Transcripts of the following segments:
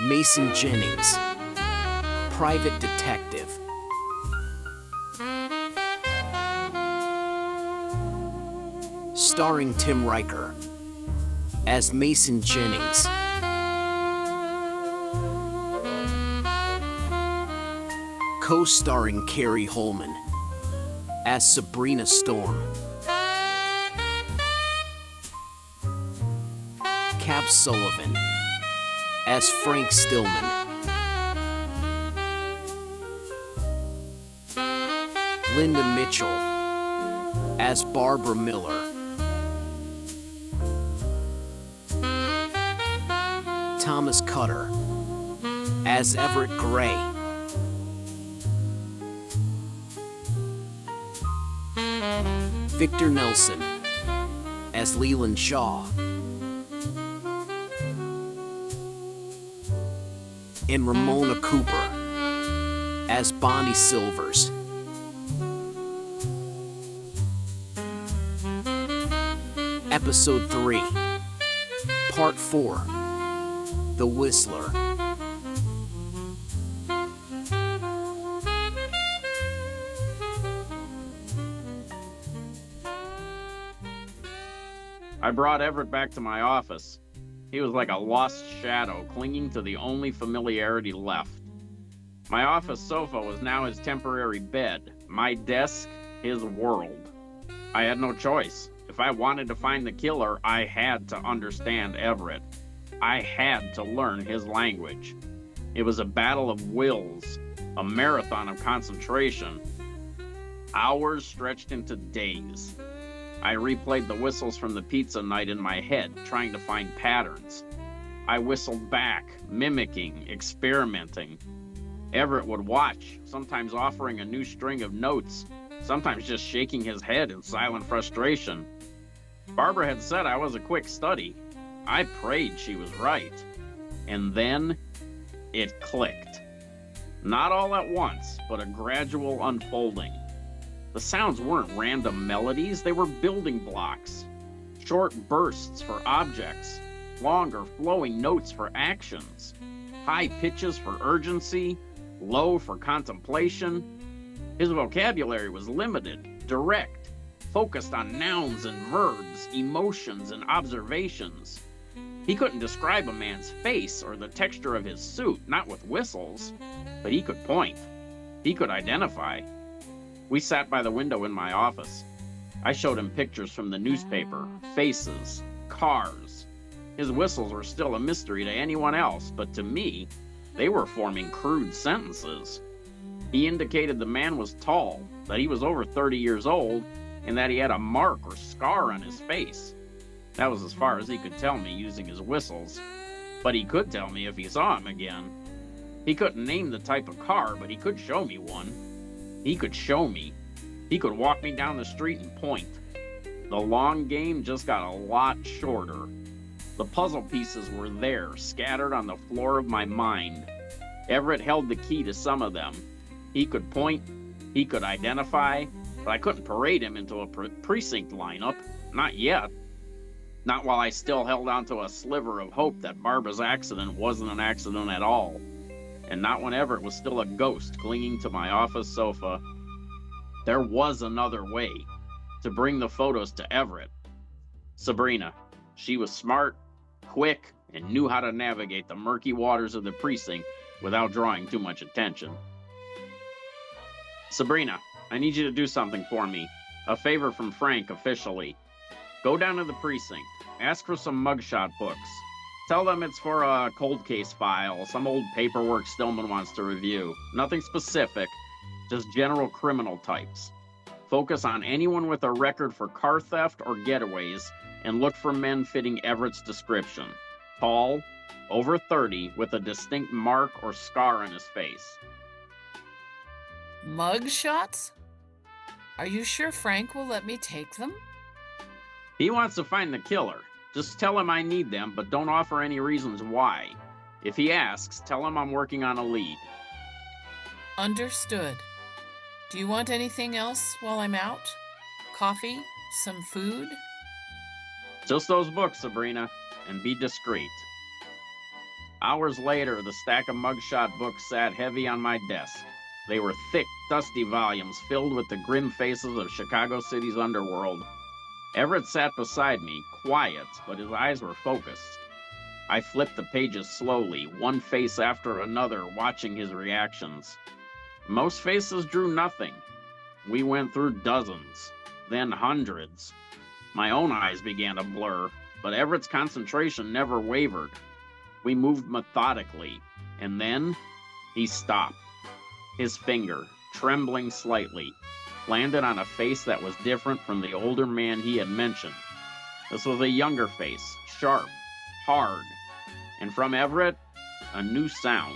Mason Jennings, private detective. Starring Tim Riker as Mason Jennings. Co-starring Carrie Holman as Sabrina Storm. Cab Sullivan as Frank Stillman. Linda Mitchell as Barbara Miller. Thomas Cutter as Everett Gray. Victor Nelson as Leland Shaw. And Ramona Cooper as Bonnie Silvers. Episode 3, Part 4, The Whistler. I brought Everett back to my office. He was like a lost shadow, clinging to the only familiarity left. My office sofa was now his temporary bed, my desk, his world. I had no choice. If I wanted to find the killer, I had to understand Everett. I had to learn his language. It was a battle of wills, a marathon of concentration. Hours stretched into days. I replayed the whistles from the pizza night in my head, trying to find patterns. I whistled back, mimicking, experimenting. Everett would watch, sometimes offering a new string of notes, sometimes just shaking his head in silent frustration. Barbara had said I was a quick study. I prayed she was right. And then it clicked. Not all at once, but a gradual unfolding. The sounds weren't random melodies, they were building blocks. Short bursts for objects, longer flowing notes for actions, high pitches for urgency, low for contemplation. His vocabulary was limited, direct, focused on nouns and verbs, emotions and observations. He couldn't describe a man's face or the texture of his suit, not with whistles, but he could point. He could identify. We sat by the window in my office. I showed him pictures from the newspaper, faces, cars. His whistles were still a mystery to anyone else, but to me, they were forming crude sentences. He indicated the man was tall, that he was over 30 years old, and that he had a mark or scar on his face. That was as far as he could tell me using his whistles, but he could tell me if he saw him again. He couldn't name the type of car, but he could show me one. He could show me. He could walk me down the street and point. The long game just got a lot shorter. The puzzle pieces were there, scattered on the floor of my mind. Everett held the key to some of them. He could point, he could identify, but I couldn't parade him into a precinct lineup. Not yet. Not while I still held onto a sliver of hope that Barbara's accident wasn't an accident at all. And not when Everett was still a ghost clinging to my office sofa. There was another way to bring the photos to Everett. Sabrina. She was smart, quick, and knew how to navigate the murky waters of the precinct without drawing too much attention. Sabrina, I need you to do something for me. A favor from Frank, officially. Go down to the precinct. Ask for some mugshot books. Tell them it's for a cold case file, some old paperwork Stillman wants to review. Nothing specific, just general criminal types. Focus on anyone with a record for car theft or getaways, and look for men fitting Everett's description. Tall, over 30, with a distinct mark or scar on his face. Mug shots? Are you sure Frank will let me take them? He wants to find the killer. Just tell him I need them, but don't offer any reasons why. If he asks, tell him I'm working on a lead. Understood. Do you want anything else while I'm out? Coffee? Some food? Just those books, Sabrina, and be discreet. Hours later, the stack of mugshot books sat heavy on my desk. They were thick, dusty volumes filled with the grim faces of Chicago City's underworld. Everett sat beside me, quiet, but his eyes were focused. I flipped the pages slowly, one face after another, watching his reactions. Most faces drew nothing. We went through dozens, then hundreds. My own eyes began to blur, but Everett's concentration never wavered. We moved methodically, and then he stopped. His finger, trembling slightly, landed on a face that was different from the older man he had mentioned. This was a younger face, sharp, hard, and from Everett, a new sound,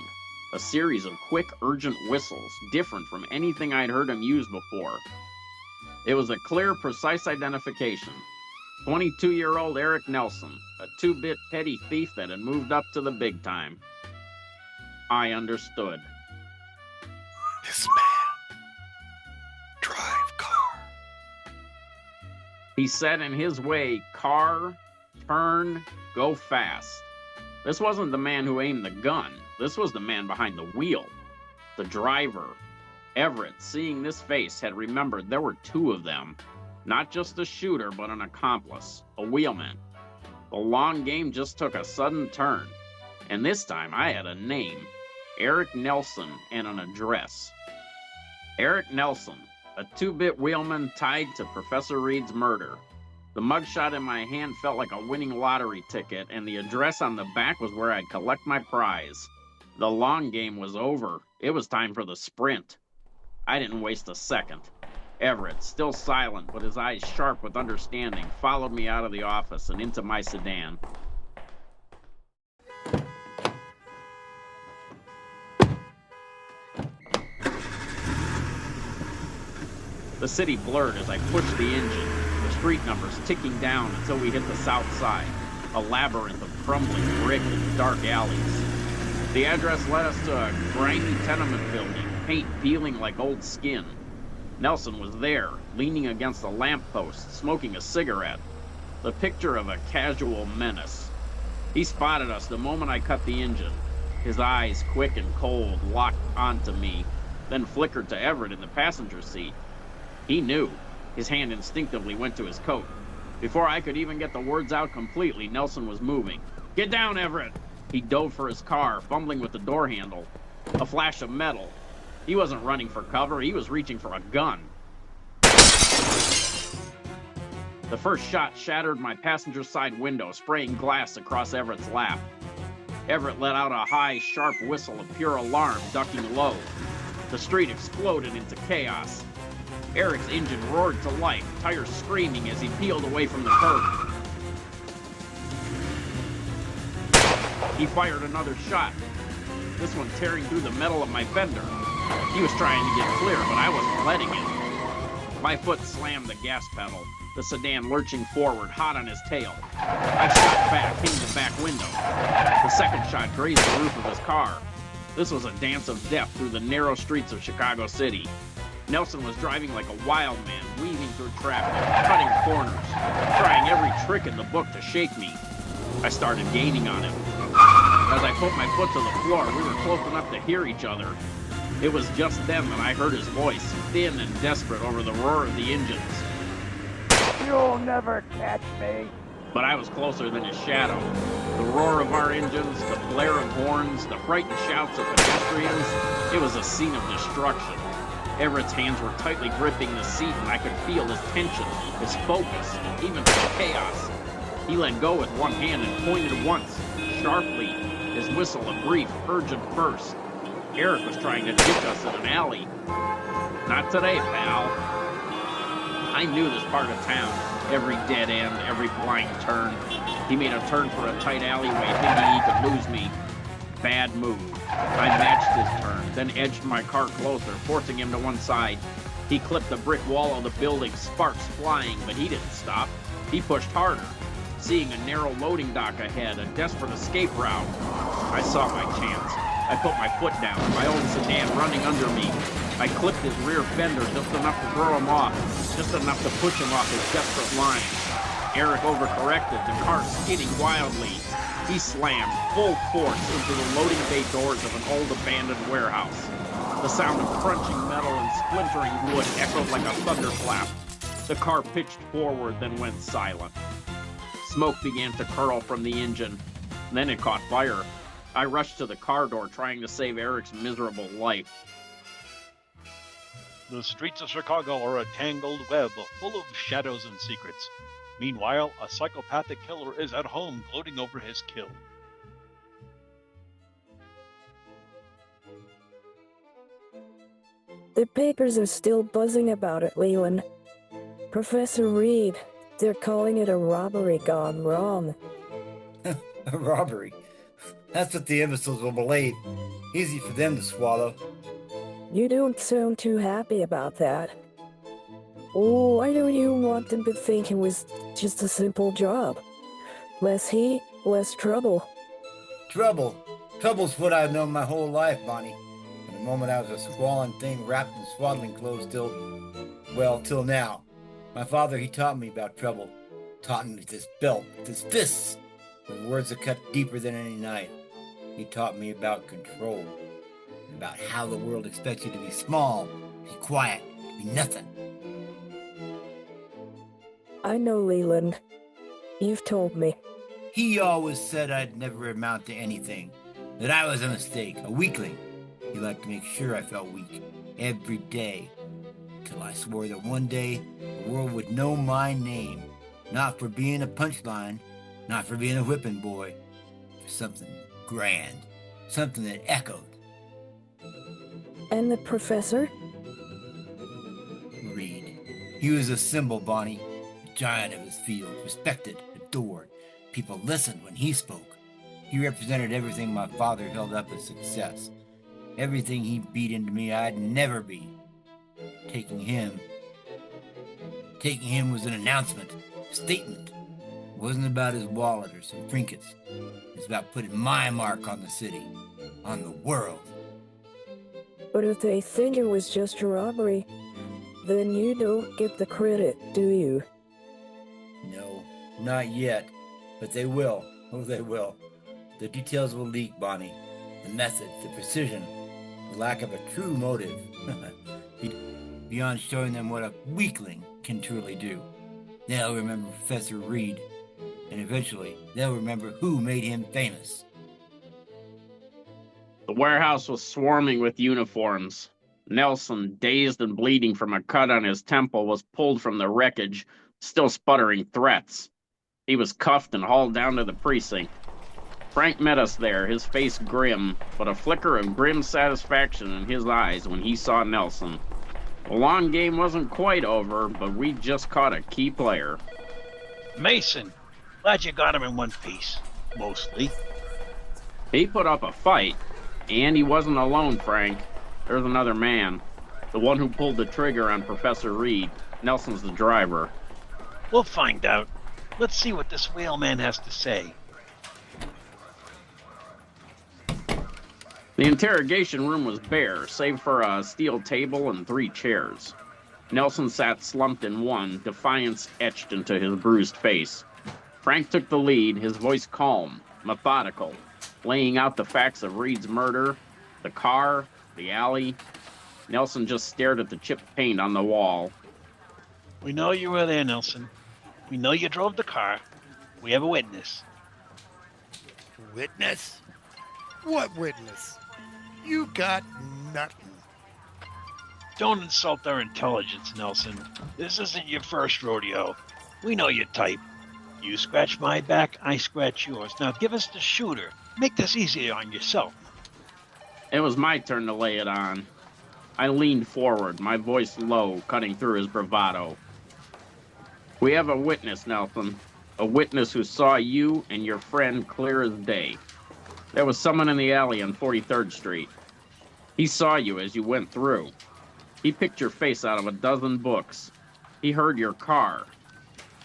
a series of quick, urgent whistles, different from anything I'd heard him use before. It was a clear, precise identification. 22-year-old Eric Nelson, a two-bit petty thief that had moved up to the big time. I understood. This man drive car. He said in his way, car, turn, go fast. This wasn't the man who aimed the gun. This was the man behind the wheel. The driver. Everett, seeing this face, had remembered there were two of them. Not just a shooter, but an accomplice, a wheelman. The long game just took a sudden turn. And this time I had a name. Eric Nelson, and an address. Eric Nelson, a two-bit wheelman tied to Professor Reed's murder. The mugshot in my hand felt like a winning lottery ticket, and the address on the back was where I'd collect my prize. The long game was over. It was time for the sprint. I didn't waste a second. Everett, still silent but his eyes sharp with understanding, followed me out of the office and into my sedan. The city blurred as I pushed the engine, the street numbers ticking down until we hit the south side, a labyrinth of crumbling brick and dark alleys. The address led us to a grimy tenement building, paint peeling like old skin. Nelson was there, leaning against a lamppost, smoking a cigarette, the picture of a casual menace. He spotted us the moment I cut the engine. His eyes, quick and cold, locked onto me, then flickered to Everett in the passenger seat. He knew. His hand instinctively went to his coat. Before I could even get the words out completely, Nelson was moving. "Get down, Everett!" He dove for his car, fumbling with the door handle. A flash of metal. He wasn't running for cover, he was reaching for a gun. The first shot shattered my passenger side window, spraying glass across Everett's lap. Everett let out a high, sharp whistle of pure alarm, ducking low. The street exploded into chaos. Eric's engine roared to life, tires screaming as he peeled away from the curb. He fired another shot, this one tearing through the metal of my fender. He was trying to get clear, but I wasn't letting it. My foot slammed the gas pedal, the sedan lurching forward, hot on his tail. I shot back, hitting the back window. The second shot grazed the roof of his car. This was a dance of death through the narrow streets of Chicago City. Nelson was driving like a wild man, weaving through traffic, cutting corners, trying every trick in the book to shake me. I started gaining on him. As I put my foot to the floor, we were close enough to hear each other. It was just then that I heard his voice, thin and desperate over the roar of the engines. "You'll never catch me." But I was closer than his shadow. The roar of our engines, the blare of horns, the frightened shouts of pedestrians, it was a scene of destruction. Everett's hands were tightly gripping the seat, and I could feel his tension, his focus, even to the chaos. He let go with one hand and pointed once, sharply, his whistle a brief, urgent burst. Eric was trying to ditch us in an alley. Not today, pal. I knew this part of town, every dead end, every blind turn. He made a turn for a tight alleyway, thinking he could lose me. Bad move. I matched his turn, then edged my car closer, forcing him to one side. He clipped the brick wall of the building, sparks flying, but he didn't stop. He pushed harder. Seeing a narrow loading dock ahead, a desperate escape route, I saw my chance. I put my foot down, my own sedan running under me. I clipped his rear fender just enough to throw him off, just enough to push him off his desperate line. Eric overcorrected, the car skidding wildly. He slammed full force into the loading bay doors of an old abandoned warehouse. The sound of crunching metal and splintering wood echoed like a thunderclap. The car pitched forward, then went silent. Smoke began to curl from the engine. Then it caught fire. I rushed to the car door, trying to save Eric's miserable life. The streets of Chicago are a tangled web full of shadows and secrets. Meanwhile, a psychopathic killer is at home gloating over his kill. The papers are still buzzing about it, Leland. Professor Reed, they're calling it a robbery gone wrong. A robbery? That's what the imbeciles will believe. Easy for them to swallow. You don't sound too happy about that. Oh, why don't you want them to think it was just a simple job? Less heat, less trouble. Trouble? Trouble's what I've known my whole life, Bonnie. From the moment I was a squalling thing wrapped in swaddling clothes till now. My father, he taught me about trouble. Taught me with his belt, with his fists, with words that cut deeper than any knife. He taught me about control, about how the world expects you to be small, be quiet, be nothing. I know, Leland. You've told me. He always said I'd never amount to anything, that I was a mistake, a weakling. He liked to make sure I felt weak, every day, till I swore that one day the world would know my name, not for being a punchline, not for being a whipping boy, for something grand, something that echoed. And the professor? Reed. He was a symbol, Bonnie, a giant of his field, respected, adored. People listened when he spoke. He represented everything my father held up as success. Everything he beat into me I'd never be. Taking him was an announcement, a statement. It wasn't about his wallet or some trinkets. It was about putting my mark on the city, on the world. But if they think it was just a robbery, then you don't get the credit, do you? No, not yet. But they will. Oh, they will. The details will leak, Bonnie. The method, the precision, the lack of a true motive. Beyond showing them what a weakling can truly do. They'll remember Professor Reed, and eventually they'll remember who made him famous. The warehouse was swarming with uniforms. Nelson, dazed and bleeding from a cut on his temple, was pulled from the wreckage, still sputtering threats. He was cuffed and hauled down to the precinct. Frank met us there, his face grim, but a flicker of grim satisfaction in his eyes when he saw Nelson. The long game wasn't quite over, but we just caught a key player. Mason, glad you got him in one piece, mostly. He put up a fight, and he wasn't alone, Frank. There's another man, the one who pulled the trigger on Professor Reed. Nelson's the driver. We'll find out. Let's see what this whaleman has to say. The interrogation room was bare, save for a steel table and 3 chairs. Nelson sat slumped in one, defiance etched into his bruised face. Frank took the lead, his voice calm, methodical, laying out the facts of Reed's murder, the car, the alley. Nelson just stared at the chipped paint on the wall. We know you were there, Nelson. We know you drove the car. We have a witness. Witness? What witness? You got nothing. Don't insult our intelligence, Nelson. This isn't your first rodeo. We know your type. You scratch my back, I scratch yours. Now give us the shooter. Make this easier on yourself. It was my turn to lay it on. I leaned forward, my voice low, cutting through his bravado. We have a witness, Nelson. A witness who saw you and your friend clear as day. There was someone in the alley on 43rd Street. He saw you as you went through. He picked your face out of a dozen books. He heard your car.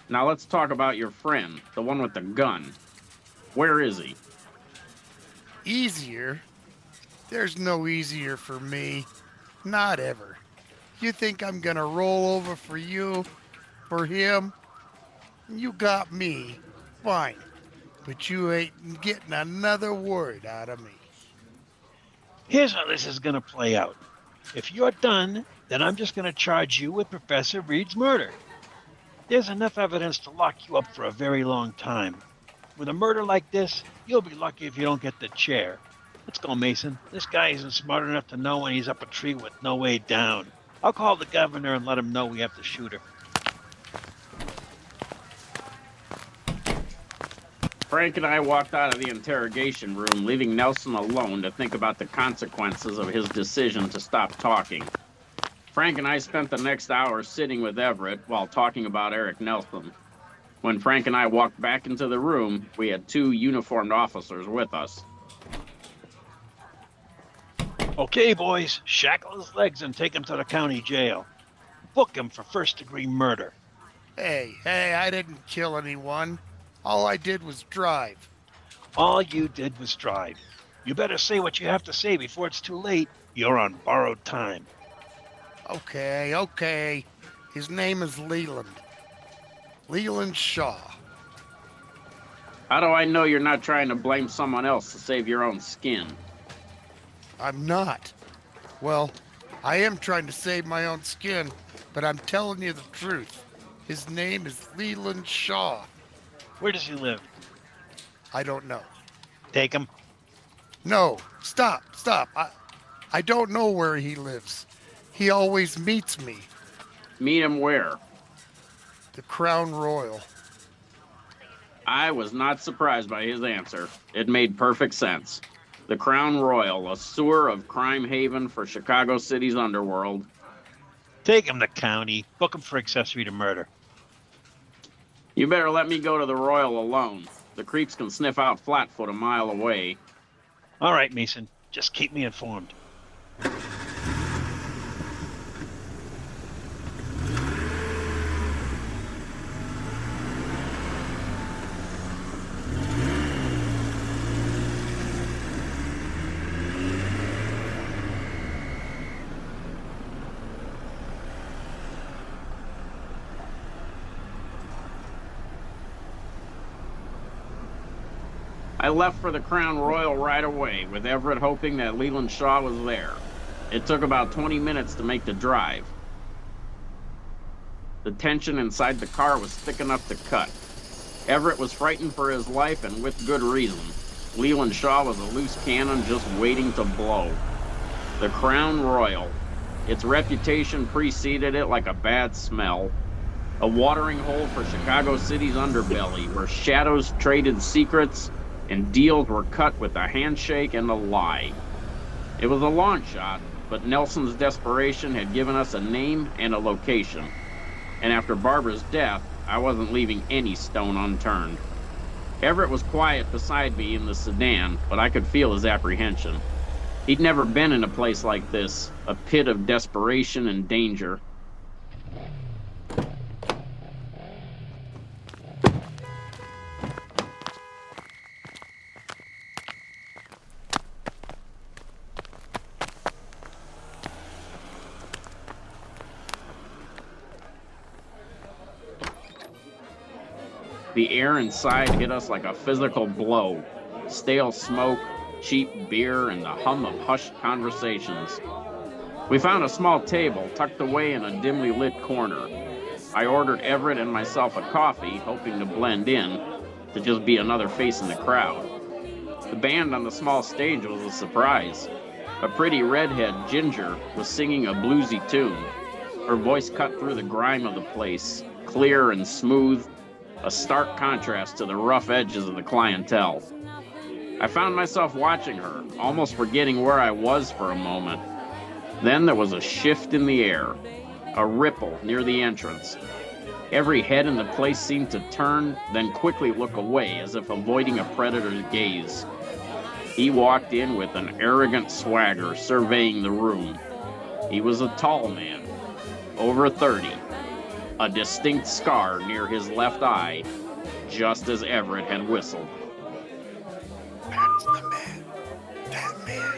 Now let's talk about your friend, the one with the gun. Where is he? Easier? There's no easier for me. Not ever. You think I'm gonna roll over for you? For him? You got me. Fine. but you ain't getting another word out of me. Here's how this is going to play out. If you're done, then I'm just going to charge you with Professor Reed's murder. There's enough evidence to lock you up for a very long time. With a murder like this, you'll be lucky if you don't get the chair. Let's go, Mason. This guy isn't smart enough to know when he's up a tree with no way down. I'll call the governor and let him know we have the shooter. Frank and I walked out of the interrogation room, leaving Nelson alone to think about the consequences of his decision to stop talking. Frank and I spent the next hour sitting with Everett while talking about Eric Nelson. When Frank and I walked back into the room, we had 2 uniformed officers with us. Okay, boys, shackle his legs and take him to the county jail. Book him for first-degree murder. Hey, I didn't kill anyone. All I did was drive. All you did was drive. You better say what you have to say before it's too late. You're on borrowed time. Okay. His name is Leland. Leland Shaw. How do I know you're not trying to blame someone else to save your own skin? I'm not. Well, I am trying to save my own skin, but I'm telling you the truth. His name is Leland Shaw. Where does he live? I don't know. Take him. No, stop. I don't know where he lives. He always meets me. Meet him where? The Crown Royal. I was not surprised by his answer. It made perfect sense. The Crown Royal, a sewer of crime haven for Chicago City's underworld. Take him to county. Book him for accessory to murder. You better let me go to the Royal alone. The creeps can sniff out Flatfoot a mile away. All right, Mason. Just keep me informed. I left for the Crown Royal right away, with Everett hoping that Leland Shaw was there. It took about 20 minutes to make the drive. The tension inside the car was thick enough to cut. Everett was frightened for his life, and with good reason. Leland Shaw was a loose cannon just waiting to blow. The Crown Royal. Its reputation preceded it like a bad smell. A watering hole for Chicago City's underbelly, where shadows traded secrets and deals were cut with a handshake and a lie. It was a long shot, but Nelson's desperation had given us a name and a location. And after Barbara's death, I wasn't leaving any stone unturned. Everett was quiet beside me in the sedan, but I could feel his apprehension. He'd never been in a place like this, a pit of desperation and danger. The air inside hit us like a physical blow. Stale smoke, cheap beer, and the hum of hushed conversations. We found a small table tucked away in a dimly lit corner. I ordered Everett and myself a coffee, hoping to blend in, to just be another face in the crowd. The band on the small stage was a surprise. A pretty redhead, Ginger, was singing a bluesy tune. Her voice cut through the grime of the place, clear and smooth, a stark contrast to the rough edges of the clientele. I found myself watching her, almost forgetting where I was for a moment. Then there was a shift in the air, a ripple near the entrance. Every head in the place seemed to turn, then quickly look away as if avoiding a predator's gaze. He walked in with an arrogant swagger, surveying the room. He was a tall man, over 30, a distinct scar near his left eye, just as Everett had whistled. That's the man. That man.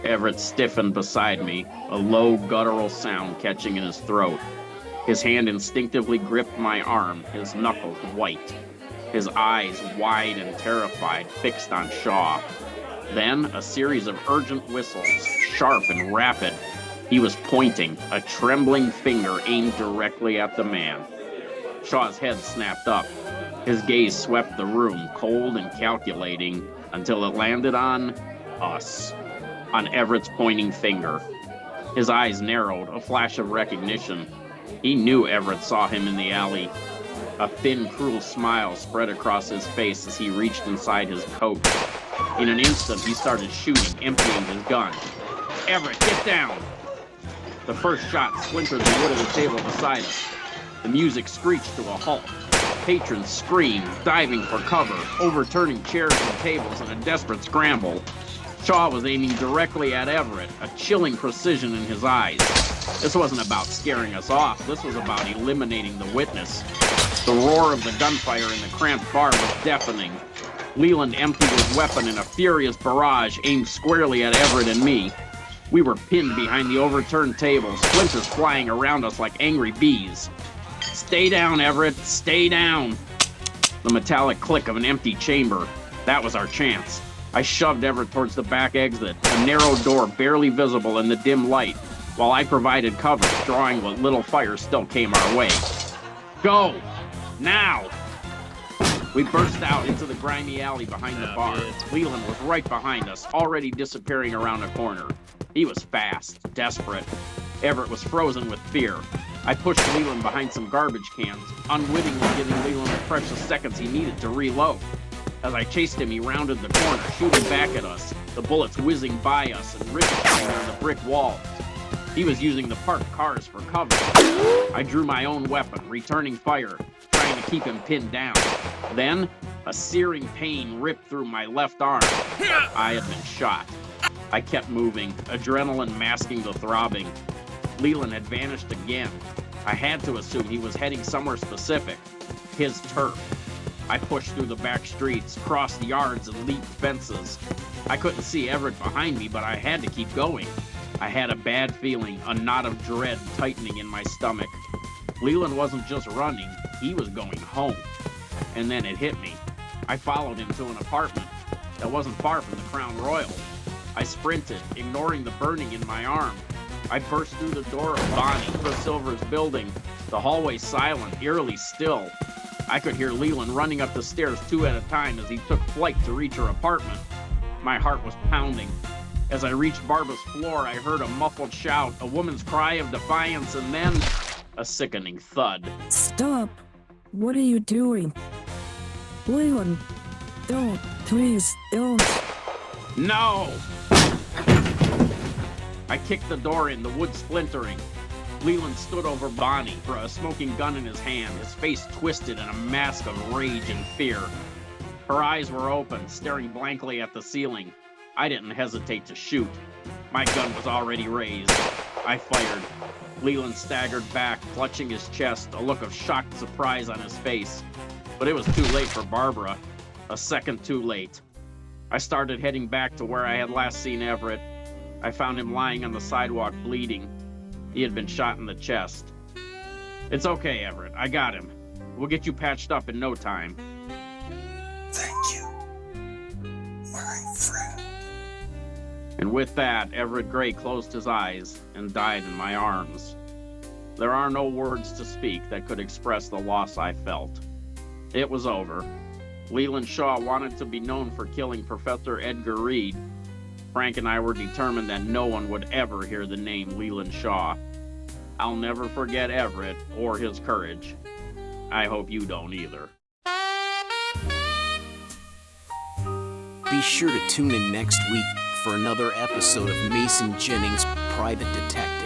Everett stiffened beside me, a low guttural sound catching in his throat. His hand instinctively gripped my arm, his knuckles white. his eyes wide and terrified, fixed on Shaw. Then a series of urgent whistles, sharp and rapid. He was pointing, a trembling finger aimed directly at the man. Shaw's head snapped up. His gaze swept the room, cold and calculating, until it landed on us, on Everett's pointing finger. His eyes narrowed, a flash of recognition. He knew Everett saw him in the alley. A thin, cruel smile spread across his face as he reached inside his coat. In an instant, he started shooting, emptying his gun. "Everett, get down!" The first shot splintered the wood of the table beside us. The music screeched to a halt. Patrons screamed, diving for cover, overturning chairs and tables in a desperate scramble. Shaw was aiming directly at Everett, a chilling precision in his eyes. This wasn't about scaring us off. This was about eliminating the witness. The roar of the gunfire in the cramped bar was deafening. Leland emptied his weapon in a furious barrage aimed squarely at Everett and me. We were pinned behind the overturned table, splinters flying around us like angry bees. "Stay down, Everett, stay down!" The metallic click of an empty chamber. That was our chance. I shoved Everett towards the back exit, a narrow door barely visible in the dim light, while I provided cover, drawing what little fire still came our way. "Go! Now!" We burst out into the grimy alley behind the bar. Leland was right behind us, already disappearing around a corner. He was fast, desperate. Everett was frozen with fear. I pushed Leland behind some garbage cans, unwittingly giving Leland the precious seconds he needed to reload. As I chased him, he rounded the corner, shooting back at us, the bullets whizzing by us and ricocheting on the brick walls. He was using the parked cars for cover. I drew my own weapon, returning fire, trying to keep him pinned down. Then, a searing pain ripped through my left arm. I had been shot. I kept moving, adrenaline masking the throbbing. Leland had vanished again. I had to assume he was heading somewhere specific. His turf. I pushed through the back streets, crossed yards, and leaped fences. I couldn't see Everett behind me, but I had to keep going. I had a bad feeling, a knot of dread tightening in my stomach. Leland wasn't just running, he was going home. And then it hit me. I followed him to an apartment that wasn't far from the Crown Royal. I sprinted, ignoring the burning in my arm. I burst through the door of Bonnie, Chris Silver's building, the hallway silent, eerily still. I could hear Leland running up the stairs 2 at a time as he took flight to reach her apartment. My heart was pounding. As I reached Barbara's floor, I heard a muffled shout, a woman's cry of defiance, and then a sickening thud. Stop! What are you doing? Leland, don't, please, don't. No! I kicked the door in, the wood splintering. Leland stood over Bonnie, a smoking gun in his hand, his face twisted in a mask of rage and fear. Her eyes were open, staring blankly at the ceiling. I didn't hesitate to shoot. My gun was already raised. I fired. Leland staggered back, clutching his chest, a look of shocked surprise on his face. But it was too late for Barbara. A second too late. I started heading back to where I had last seen Everett. I found him lying on the sidewalk, bleeding. He had been shot in the chest. "It's okay, Everett. I got him. We'll get you patched up in no time." Thank you, my friend. And with that, Everett Gray closed his eyes and died in my arms. There are no words to speak that could express the loss I felt. It was over. Leland Shaw wanted to be known for killing Professor Edgar Reed. Frank and I were determined that no one would ever hear the name Leland Shaw. I'll never forget Everett or his courage. I hope you don't either. Be sure to tune in next week for another episode of Mason Jennings' Private Detective.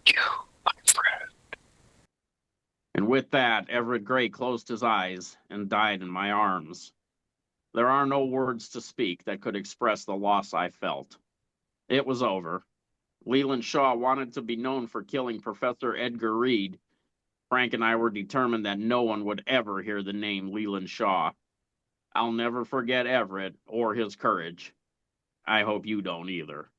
you, my friend. And with that, Everett Gray closed his eyes and died in my arms. There are no words to speak that could express the loss I felt. It was over. Leland Shaw wanted to be known for killing Professor Edgar Reed. Frank and I were determined that no one would ever hear the name Leland Shaw. I'll never forget Everett or his courage. I hope you don't either.